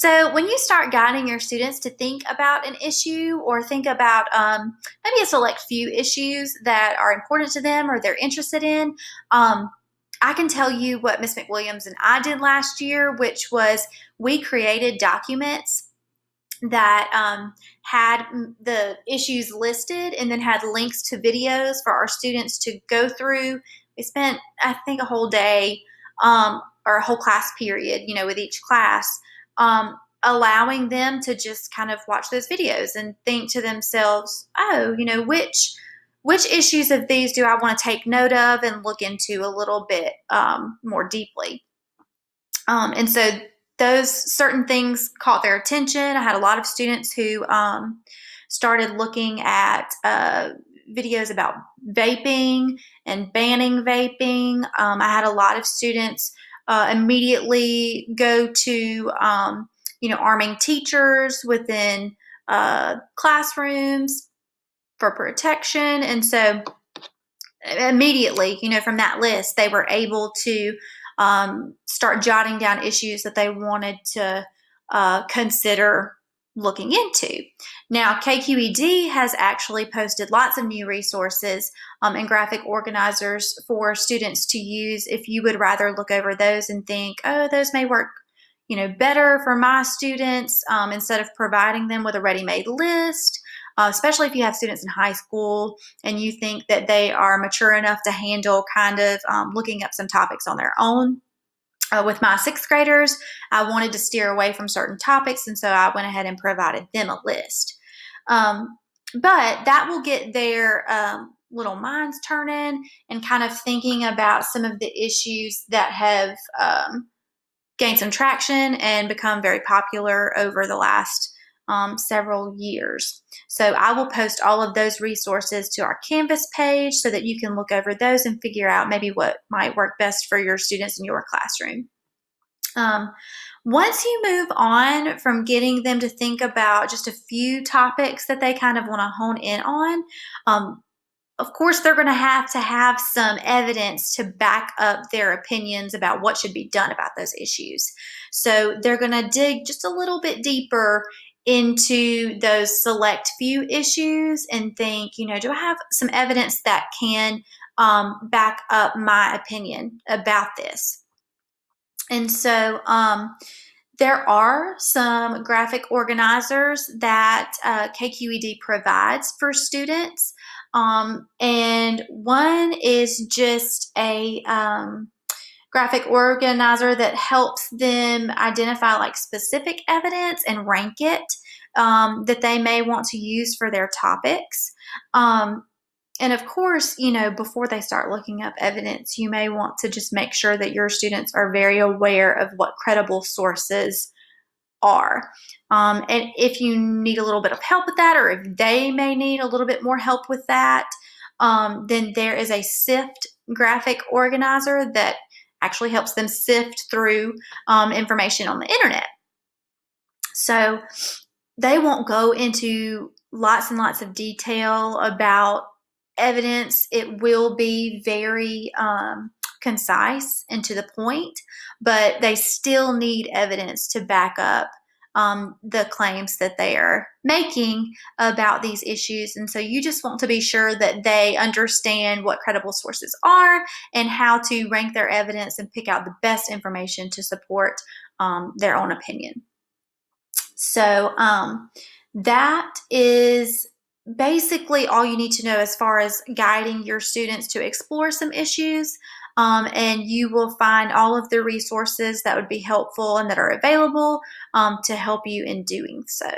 So when you start guiding your students to think about an issue or think about maybe a select few issues that are important to them or they're interested in, I can tell you what Miss McWilliams and I did last year, which was we created documents that had the issues listed and then had links to videos for our students to go through. We spent, I think, a whole day or a whole class period, with each class, allowing them to just kind of watch those videos and think to themselves, oh, which issues of these do I want to take note of and look into a little bit more deeply. And so those certain things caught their attention. I had a lot of students who started looking at videos about vaping and banning vaping. I had a lot of students immediately go to, arming teachers within classrooms for protection. And so immediately, from that list, they were able to start jotting down issues that they wanted to consider looking into. Now, KQED has actually posted lots of new resources and graphic organizers for students to use if you would rather look over those and think, oh, those may work better for my students, instead of providing them with a ready-made list. Especially if you have students in high school and you think that they are mature enough to handle kind of looking up some topics on their own. With my sixth graders, I wanted to steer away from certain topics, and so I went ahead and provided them a list. But that will get their little minds turning and kind of thinking about some of the issues that have gained some traction and become very popular over the last several years. So I will post all of those resources to our Canvas page so that you can look over those and figure out maybe what might work best for your students in your classroom. Once you move on from getting them to think about just a few topics that they kind of want to hone in on, of course, they're going to have some evidence to back up their opinions about what should be done about those issues. So they're going to dig just a little bit deeper into those select few issues and think, do I have some evidence that can back up my opinion about this? And so there are some graphic organizers that KQED provides for students. And one is just a graphic organizer that helps them identify like specific evidence and rank it that they may want to use for their topics. And of course, before they start looking up evidence, you may want to just make sure that your students are very aware of what credible sources are. And if you need a little bit of help with that, or if they may need a little bit more help with that, then there is a SIFT graphic organizer that actually helps them sift through information on the internet. So they won't go into lots and lots of detail about evidence. It will be very concise and to the point, but they still need evidence to back up the claims that they are making about these issues. And so you just want to be sure that they understand what credible sources are and how to rank their evidence and pick out the best information to support their own opinion. So that is basically all you need to know as far as guiding your students to explore some issues. And you will find all of the resources that would be helpful and that are available to help you in doing so.